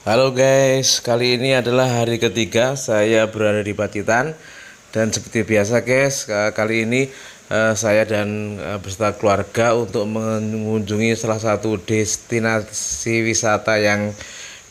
Halo guys, kali ini adalah hari ketiga saya berada di Pacitan. Dan seperti biasa guys, kali ini saya dan beserta keluarga untuk mengunjungi salah satu destinasi wisata yang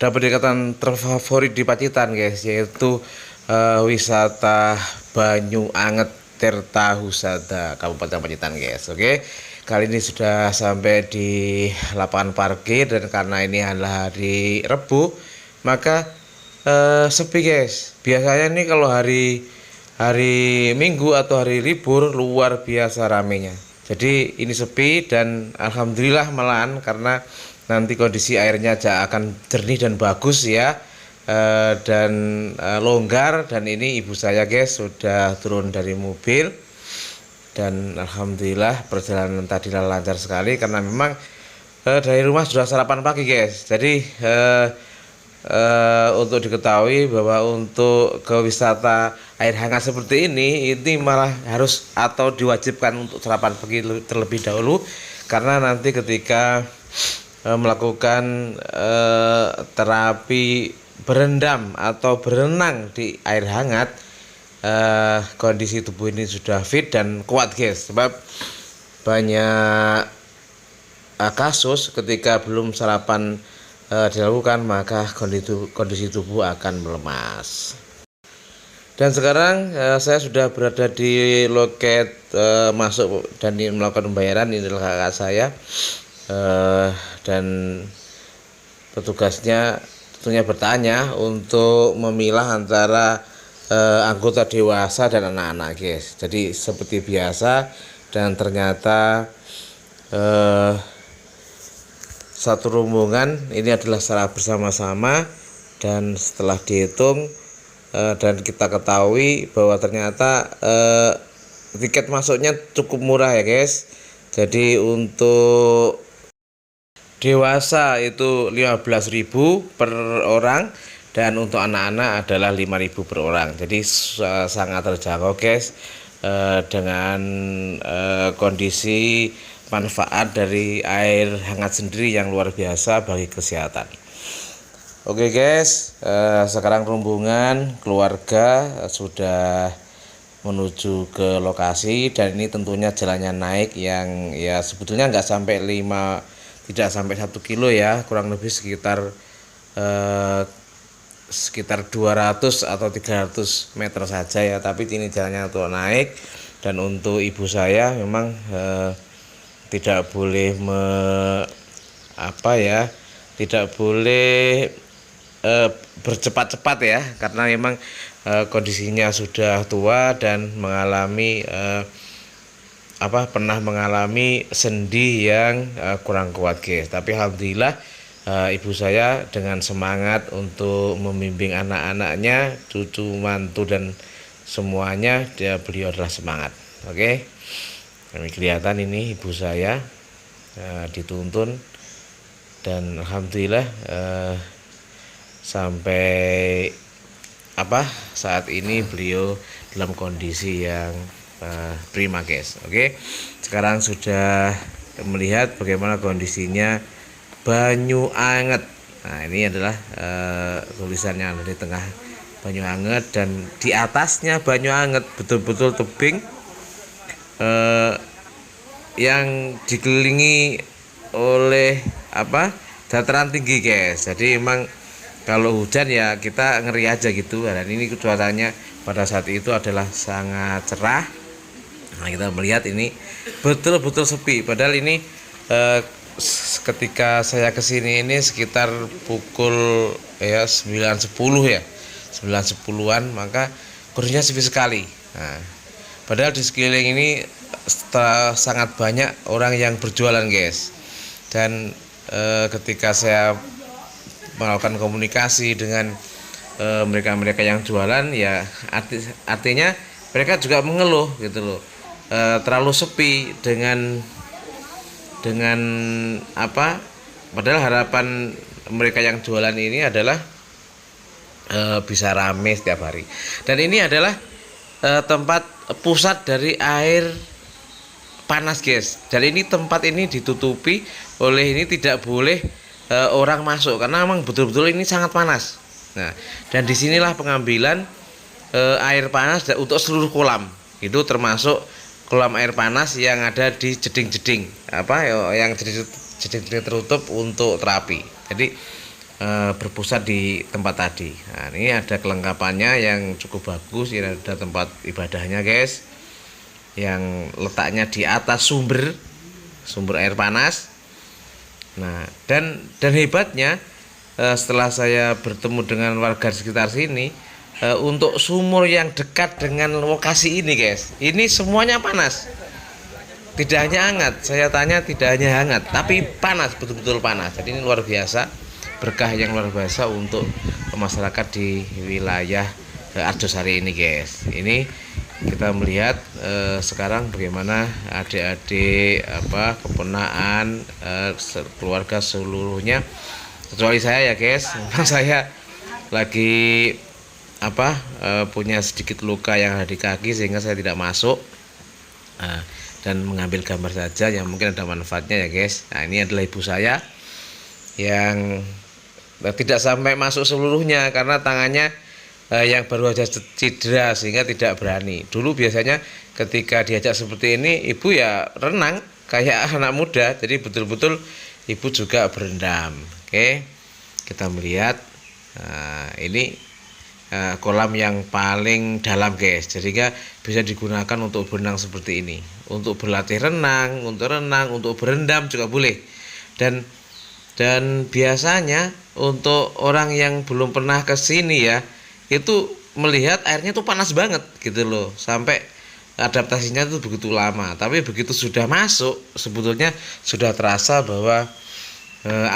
dapat dikatakan terfavorit di Pacitan guys, yaitu wisata Banyu Anget Tirta Husada Kabupaten Pacitan guys. Oke, kali ini sudah sampai di lapangan parkir, dan karena ini adalah hari Rebu maka sepi guys. Biasanya nih kalau hari Minggu atau hari libur luar biasa ramenya. Jadi ini sepi, dan alhamdulillah malahan karena nanti kondisi airnya akan jernih dan bagus ya. Dan longgar. Dan ini ibu saya guys sudah turun dari mobil, dan alhamdulillah perjalanan tadi lancar sekali karena memang dari rumah sudah sarapan pagi guys. Jadi untuk diketahui bahwa untuk ke wisata air hangat seperti ini malah harus atau diwajibkan untuk sarapan pagi terlebih dahulu, karena nanti ketika melakukan terapi berendam atau berenang di air hangat, kondisi tubuh ini sudah fit dan kuat guys. Sebab banyak kasus ketika belum sarapan dilakukan maka kondisi tubuh akan melemas. Dan sekarang saya sudah berada di loket masuk dan melakukan pembayaran. Ini adalah kakak saya, dan petugasnya tentunya bertanya untuk memilah antara anggota dewasa dan anak-anak guys. Jadi seperti biasa, dan ternyata satu rombongan ini adalah secara bersama-sama, dan setelah dihitung dan kita ketahui bahwa ternyata tiket masuknya cukup murah ya guys. Jadi untuk dewasa itu 15.000 per orang, dan untuk anak-anak adalah 5.000 per orang. Jadi sangat terjangkau guys, dengan kondisi manfaat dari air hangat sendiri yang luar biasa bagi kesehatan. Oke guys, sekarang rombongan keluarga sudah menuju ke lokasi, dan ini tentunya jalannya naik yang ya sebetulnya nggak sampai tidak sampai 1 kilo ya, kurang lebih sekitar 200 atau 300 meter saja ya, tapi ini jalannya untuk naik. Dan untuk ibu saya memang tidak boleh tidak boleh bercepat-cepat ya, karena memang kondisinya sudah tua dan mengalami pernah mengalami sendi yang kurang kuat guys. Tapi alhamdulillah ibu saya dengan semangat untuk membimbing anak-anaknya, cucu mantu dan semuanya, beliau adalah semangat. Oke, kami kelihatan ini ibu saya dituntun, dan alhamdulillah sampai saat ini beliau dalam kondisi yang prima guys. Oke, sekarang sudah melihat bagaimana kondisinya Banyu Anget. Nah ini adalah tulisannya ada di tengah Banyu Anget, dan di atasnya Banyu Anget betul-betul tebing yang dikelilingi oleh dataran tinggi guys. Jadi emang kalau hujan ya kita ngeri aja gitu. Dan ini cuacanya pada saat itu adalah sangat cerah. Nah kita melihat ini betul-betul sepi, padahal ini ketika saya kesini ini sekitar pukul 9.10 ya, 9.10-an, maka kondisinya sepi sekali. Nah, padahal di sekeliling ini sangat banyak orang yang berjualan guys. Dan ketika saya melakukan komunikasi dengan mereka-mereka yang jualan ya, artinya mereka juga mengeluh gitu loh, terlalu sepi dengan padahal harapan mereka yang jualan ini adalah bisa rame setiap hari. Dan ini adalah tempat pusat dari air panas guys. Dan ini tempat ini ditutupi oleh, ini tidak boleh orang masuk karena memang betul-betul ini sangat panas. Nah, dan disinilah pengambilan air panas untuk seluruh kolam. Itu termasuk kolam air panas yang ada di jeding-jeding yang jeding-jeding tertutup untuk terapi. Jadi berpusat di tempat tadi. Nah, ini ada kelengkapannya yang cukup bagus. Ini ada tempat ibadahnya, guys, yang letaknya di atas sumber air panas. Nah, dan hebatnya setelah saya bertemu dengan warga sekitar sini, untuk sumur yang dekat dengan lokasi ini, guys, ini semuanya panas. Tidak hanya hangat, saya tanya, tidak hanya hangat, tapi panas, betul-betul panas. Jadi ini luar biasa, berkah yang luar biasa untuk masyarakat di wilayah Arjosari ini, guys. Ini kita melihat sekarang bagaimana adik-adik keponaan keluarga seluruhnya, kecuali saya ya, guys. Saya lagi punya sedikit luka yang ada di kaki sehingga saya tidak masuk dan mengambil gambar saja yang mungkin ada manfaatnya ya, guys. Nah, ini adalah ibu saya yang tidak sampai masuk seluruhnya karena tangannya yang baru aja cedera sehingga tidak berani. Dulu biasanya ketika diajak seperti ini, ibu ya renang kayak anak muda, jadi betul-betul ibu juga berendam. Oke, kita melihat ini kolam yang paling dalam, guys, jadi bisa digunakan untuk berenang seperti ini, untuk berlatih renang, untuk berendam juga boleh. Dan biasanya untuk orang yang belum pernah ke sini ya, itu melihat airnya tuh panas banget gitu loh, sampai adaptasinya tuh begitu lama. Tapi begitu sudah masuk, sebetulnya sudah terasa bahwa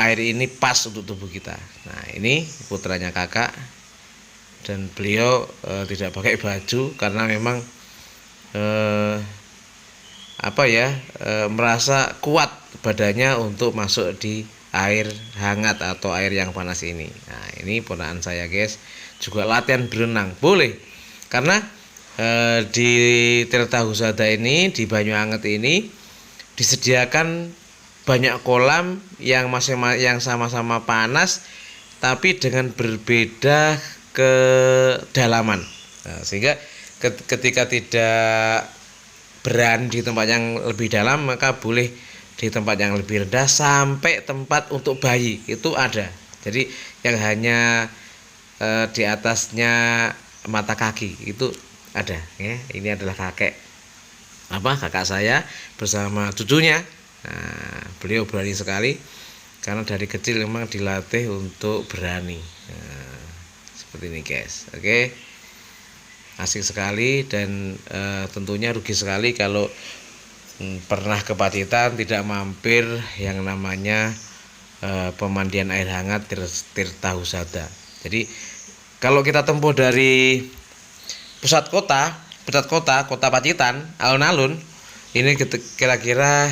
air ini pas untuk tubuh kita. Nah, ini putranya kakak, dan beliau tidak pakai baju karena memang merasa kuat badannya untuk masuk di air hangat atau air yang panas ini. Nah, ini ponakan saya, guys, juga latihan berenang boleh, karena di Tirta Husada ini, di Banyuanget ini disediakan banyak kolam yang sama-sama panas tapi dengan berbeda kedalaman. Nah, sehingga ketika tidak berani di tempat yang lebih dalam, maka boleh di tempat yang lebih rendah, sampai tempat untuk bayi itu ada. Jadi yang hanya di atasnya mata kaki itu ada ya. Ini adalah kakak saya bersama cucunya. Nah, beliau berani sekali karena dari kecil memang dilatih untuk berani. Nah, seperti ini, guys. Oke, asik sekali, dan tentunya rugi sekali kalau pernah ke Pacitan tidak mampir yang namanya pemandian air hangat Tirta Husada. Jadi kalau kita tempuh dari pusat kota Pacitan, alun-alun, ini kira-kira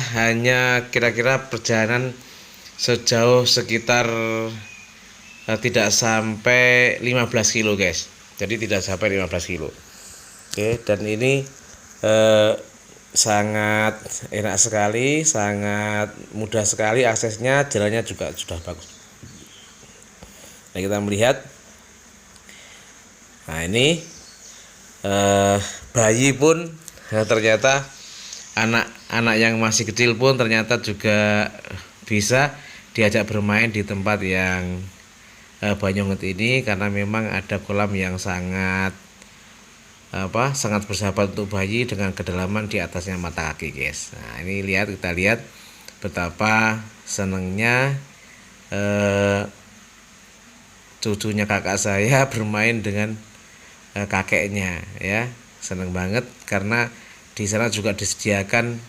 perjalanan sejauh sekitar tidak sampai 15 kilo, guys. Jadi tidak sampai 15 kilo. Oke, dan ini sangat enak sekali, sangat mudah sekali aksesnya, jalannya juga sudah bagus. Nah, kita melihat, nah ini bayi pun ternyata, anak yang masih kecil pun ternyata juga bisa diajak bermain di tempat yang Banyuanget ini, karena memang ada kolam yang sangat bersahabat untuk bayi dengan kedalaman di atasnya mata kaki, guys. Nah, ini kita lihat betapa senangnya cucunya kakak saya bermain dengan kakeknya ya. Senang banget karena di sana juga disediakan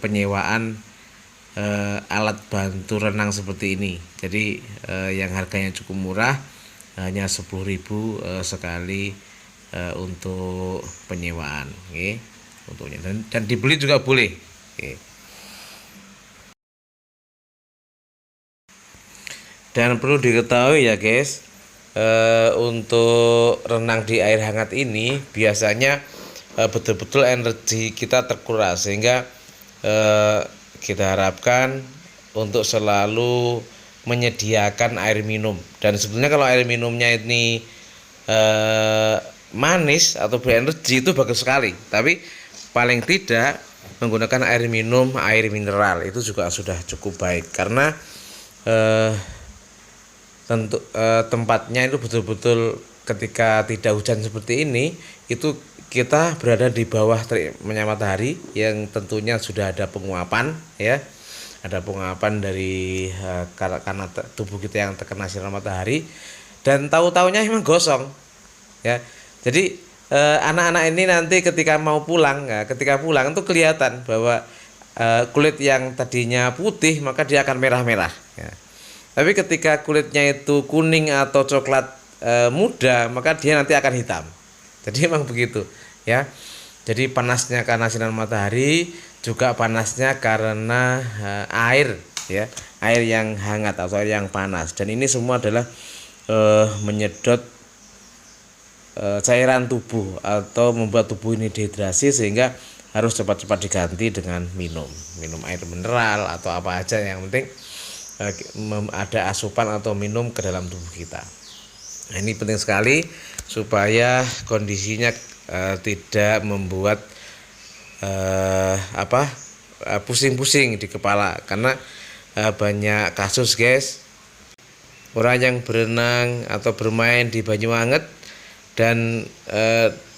penyewaan alat bantu renang seperti ini. Jadi yang harganya cukup murah, hanya 10.000 sekali untuk penyewaan, untuknya, dan dibeli juga boleh. Dan perlu diketahui ya, guys, untuk renang di air hangat ini biasanya betul-betul energi kita terkuras, sehingga kita harapkan untuk selalu menyediakan air minum. Dan sebetulnya kalau air minumnya ini manis atau berenergi itu bagus sekali, tapi paling tidak menggunakan air minum air mineral itu juga sudah cukup baik, karena tempatnya itu betul-betul ketika tidak hujan seperti ini itu kita berada di bawah terik matahari yang tentunya sudah ada penguapan, ya, ada penguapan dari karena tubuh kita yang terkena sinar matahari, dan tahu-taunya memang gosong, ya. Jadi anak-anak ini nanti ketika mau pulang, ya, ketika pulang itu kelihatan bahwa kulit yang tadinya putih maka dia akan merah-merah, ya. Tapi ketika kulitnya itu kuning atau coklat muda maka dia nanti akan hitam. Jadi memang begitu, ya. Jadi panasnya karena sinar matahari, juga panasnya karena air, ya, air yang hangat atau air yang panas. Dan ini semua adalah menyedot cairan tubuh atau membuat tubuh ini dehidrasi, sehingga harus cepat-cepat diganti dengan minum air mineral atau apa aja, yang penting ada asupan atau minum ke dalam tubuh kita. Nah, ini penting sekali supaya kondisinya tidak membuat pusing-pusing di kepala, karena banyak kasus, guys, orang yang berenang atau bermain di banyu anget dan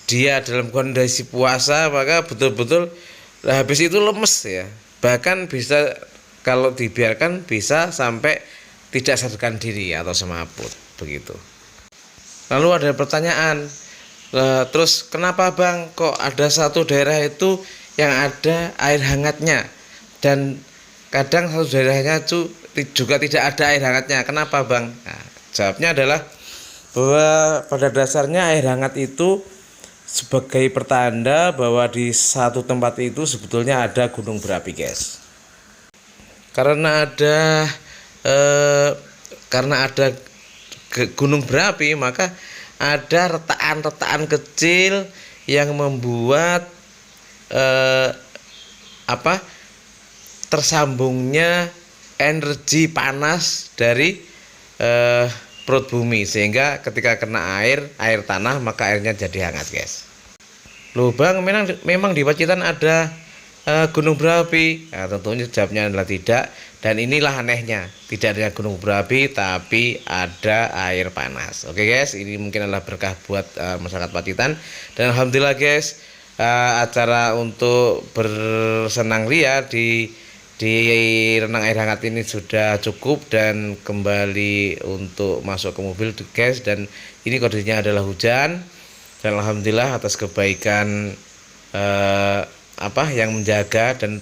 dia dalam kondisi puasa, maka betul-betul habis itu lemes, ya. Bahkan bisa, kalau dibiarkan, bisa sampai tidak sadarkan diri atau semaput begitu. Lalu ada pertanyaan, terus kenapa Bang kok ada satu daerah itu yang ada air hangatnya dan kadang satu daerahnya juga tidak ada air hangatnya, kenapa Bang? Nah, jawabnya adalah bahwa pada dasarnya air hangat itu sebagai pertanda bahwa di satu tempat itu sebetulnya ada gunung berapi, guys. Karena ada gunung berapi, maka ada retakan-retakan kecil yang membuat tersambungnya energi panas dari perut bumi, sehingga ketika kena air tanah maka airnya jadi hangat, guys. Loh Bang, memang di Pacitan ada gunung berapi? Nah, tentunya jawabnya adalah tidak. Dan inilah anehnya, tidak ada gunung berapi tapi ada air panas. Oke guys, ini mungkin adalah berkah buat masyarakat Pacitan. Dan alhamdulillah guys, acara untuk bersenang ria di renang air hangat ini sudah cukup, dan kembali untuk masuk ke mobil, guys. Dan ini kondisinya adalah hujan, dan alhamdulillah atas kebaikan yang menjaga, dan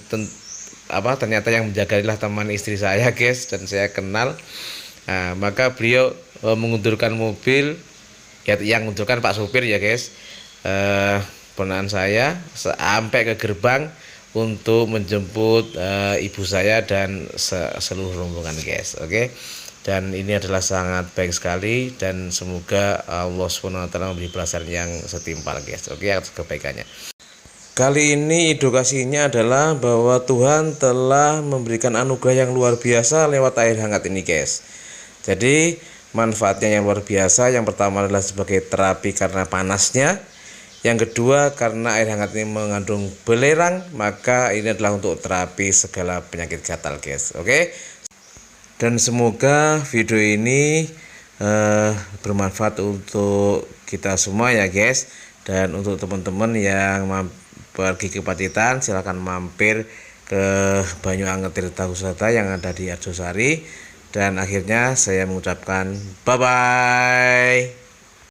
ternyata yang menjaga adalah teman istri saya, guys, dan saya kenal. Nah, maka beliau mengundurkan mobil, ya, yang mengundurkan Pak supir, ya guys, ponakan saya sampai ke gerbang untuk menjemput ibu saya dan seluruh rombongan, guys. Oke. Dan ini adalah sangat baik sekali, dan semoga Allah SWT memberi balasan yang setimpal, guys. Oke, atas kebaikannya. Kali ini edukasinya adalah bahwa Tuhan telah memberikan anugerah yang luar biasa lewat air hangat ini, guys. Jadi manfaatnya yang luar biasa. Yang pertama adalah sebagai terapi karena panasnya. Yang kedua, karena air hangat ini mengandung belerang, maka ini adalah untuk terapi segala penyakit gatal, guys. Oke. Dan semoga video ini bermanfaat untuk kita semua, ya guys. Dan untuk teman-teman yang pergi ke Pacitan, silahkan mampir ke Banyu Anget Tirta Wisata yang ada di Arjosari. Dan akhirnya saya mengucapkan bye bye.